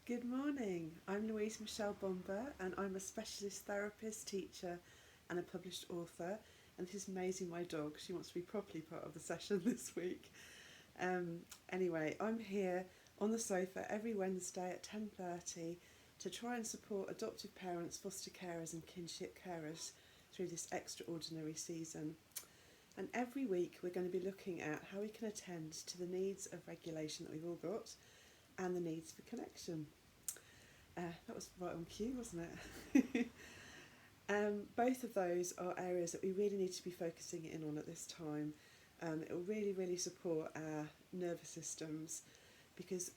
Good morning. I'm Louise Michelle Bomber and I'm a specialist therapist, teacher and a published author. And this is Maisie, my dog. She wants to be properly part of the session this week. Anyway, I'm here on the sofa every Wednesday at 10:30 to try and support adoptive parents, foster carers and kinship carers through this extraordinary season. And every week we're going to be looking at how we can attend to the needs of regulation that we've all got and the needs for connection. That was right on cue, wasn't it? Both of those are areas that we really need to be focusing in on at this time. It will really support our nervous systems because,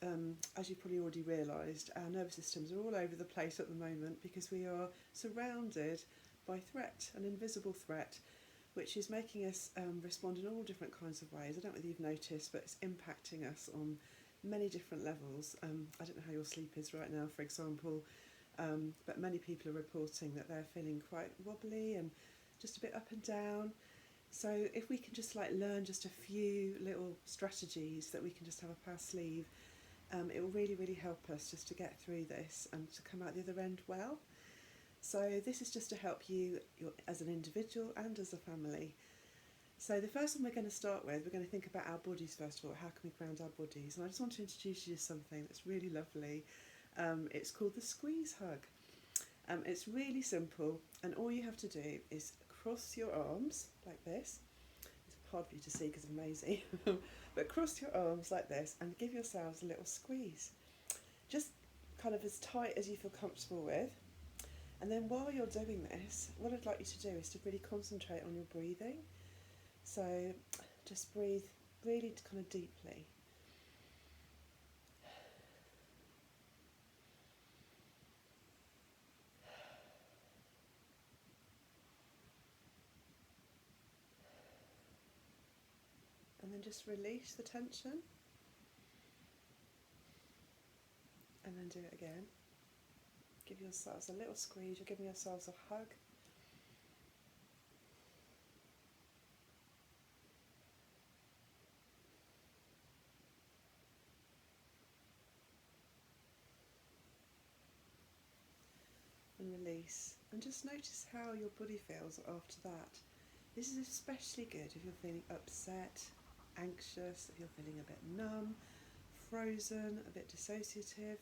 as you've probably already realised, our nervous systems are all over the place at the moment because we are surrounded by threat, an invisible threat, which is making us respond in all different kinds of ways. I don't know whether you've noticed, but it's impacting us on many different levels. I don't know how your sleep is right now, for example, but many people are reporting that they're feeling quite wobbly and just a bit up and down. So if we can just learn just a few little strategies that we can just have up our sleeve, it will really help us just to get through this and to come out the other end well. So this is just to help you as an individual and as a family. So the first one we're going to start with, we're going to think about our bodies first of all. How can we ground our bodies? And I just want to introduce you to something that's really lovely. It's called the squeeze hug. It's really simple, and all you have to do is cross your arms like this. It's hard for you to see because of Maisie, but cross your arms like this and give yourselves a little squeeze. Just kind of as tight as you feel comfortable with. And then while you're doing this, what I'd like you to do is to really concentrate on your breathing. So just breathe really kind of deeply. And then just release the tension. And then do it again. Give yourselves a little squeeze, you're giving yourselves a hug. And release. And just notice how your body feels after that. This is especially good if you're feeling upset, anxious, if you're feeling a bit numb, frozen, a bit dissociative.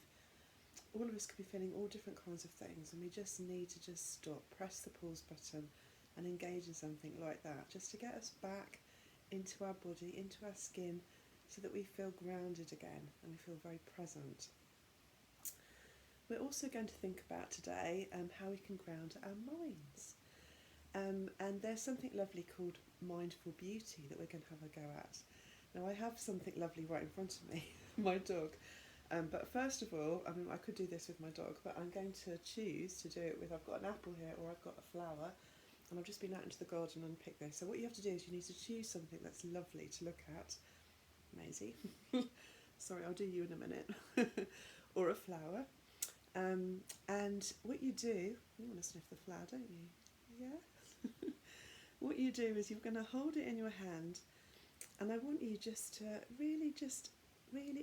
All of us could be feeling all different kinds of things, and we just need to just stop, press the pause button and engage in something like that, just to get us back into our body, into our skin, so that we feel grounded again and we feel very present. We're also going to think about today how we can ground our minds. And there's something lovely called mindful beauty that we're going to have a go at. Now I have something lovely right in front of me, my dog. But first of all, I could do this with my dog, but I'm going to choose to do it with, I've got an apple here or I've got a flower, and I've just been out into the garden and picked this. So what you have to do is you need to choose something that's lovely to look at. Maisie. Sorry, I'll do you in a minute. Or a flower. And what you do, you want to sniff the flower, don't you? Yeah? What you do is you're going to hold it in your hand, and I want you just to really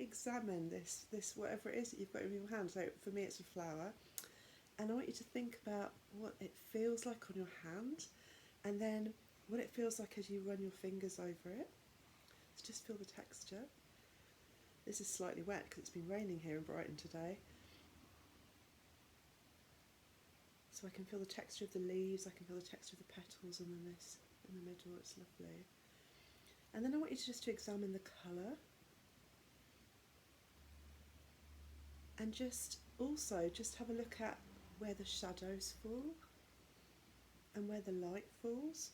examine this whatever it is that you've got in your hand. So for me it's a flower, and I want you to think about what it feels like on your hand, and then what it feels like as you run your fingers over it. So just feel the texture. This is slightly wet because it's been raining here in Brighton today. So I can feel the texture of the leaves, I can feel the texture of the petals, and then this in the middle, it's lovely. And then I want you to examine the colour, and just have a look at where the shadows fall and where the light falls,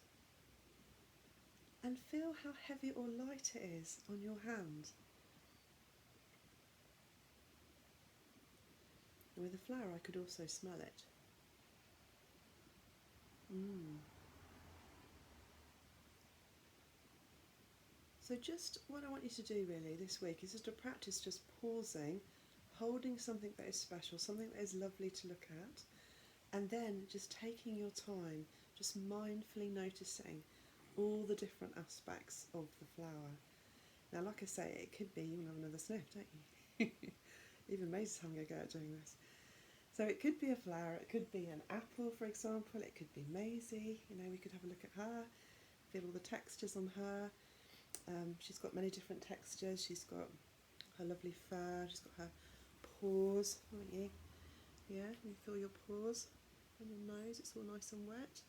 and feel how heavy or light it is on your hand. And with the flower I could also smell it. So just what I want you to do really this week is just to practice just pausing, holding something that is special, something that is lovely to look at, and then just taking your time, just mindfully noticing all the different aspects of the flower. Now, like I say, it could be you want to have another sniff, don't you? Even Maisie's having a go at doing this. So it could be a flower, it could be an apple, for example, it could be Maisie, you know, we could have a look at her, feel all the textures on her. She's got many different textures, she's got her lovely fur, she's got her paws, haven't you? Yeah, you feel your paws on your nose, it's all nice and wet.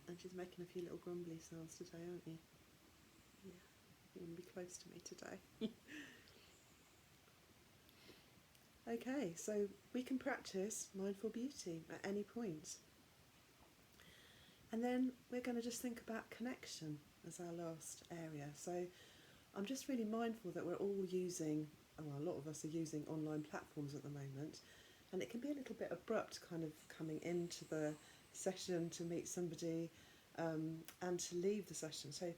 And she's making a few little grumbly sounds today, aren't you? Yeah, you want to be close to me today. Okay, so we can practice mindful beauty at any point. And then we're going to just think about connection as our last area. So I'm just really mindful that we're all using, well, a lot of us are using online platforms at the moment, and it can be a little bit abrupt kind of coming into the session to meet somebody and to leave the session. So,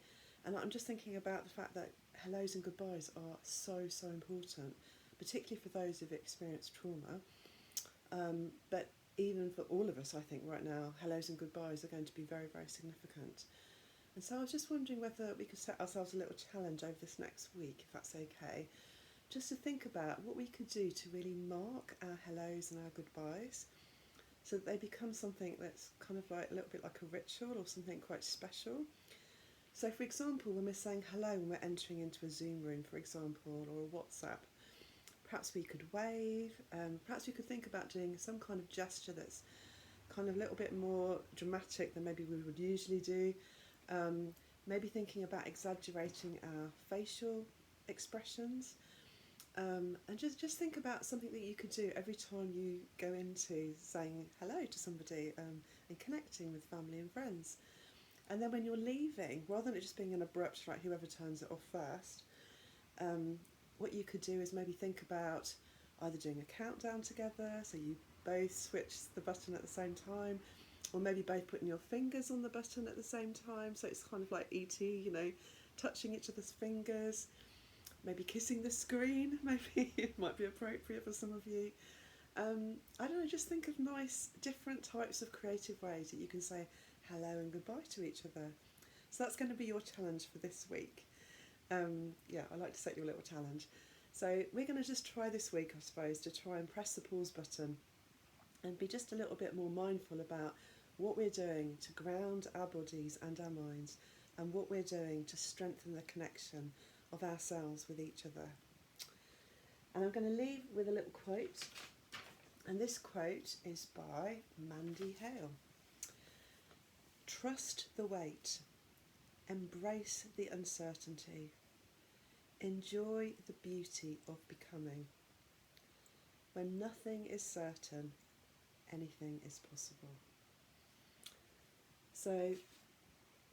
and I'm just thinking about the fact that hellos and goodbyes are so, so important, particularly for those who've experienced trauma. But even for all of us, I think right now, hellos and goodbyes are going to be very, very significant. And so I was just wondering whether we could set ourselves a little challenge over this next week, if that's okay, just to think about what we could do to really mark our hellos and our goodbyes so that they become something that's kind of like a little bit like a ritual or something quite special. So for example, when we're saying hello when we're entering into a Zoom room, for example, or a WhatsApp, perhaps we could wave, perhaps we could think about doing some kind of gesture that's kind of a little bit more dramatic than maybe we would usually do. Maybe thinking about exaggerating our facial expressions. And just think about something that you could do every time you go into saying hello to somebody and connecting with family and friends. And then when you're leaving, rather than it just being an abrupt, right, whoever turns it off first, what you could do is maybe think about either doing a countdown together, so you both switch the button at the same time, or maybe both putting your fingers on the button at the same time, so it's kind of like E.T., you know, touching each other's fingers, maybe kissing the screen, maybe it might be appropriate for some of you. I don't know, just think of nice different types of creative ways that you can say hello and goodbye to each other. So that's going to be your challenge for this week. Yeah, I like to set you a little challenge. So we're going to just try this week, I suppose, to try and press the pause button and be just a little bit more mindful about what we're doing to ground our bodies and our minds, and what we're doing to strengthen the connection of ourselves with each other. And I'm going to leave with a little quote, and this quote is by Mandy Hale. Trust the wait, embrace the uncertainty, enjoy the beauty of becoming. When nothing is certain, anything is possible. So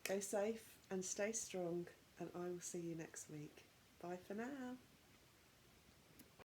go safe and stay strong, and I will see you next week. Bye for now.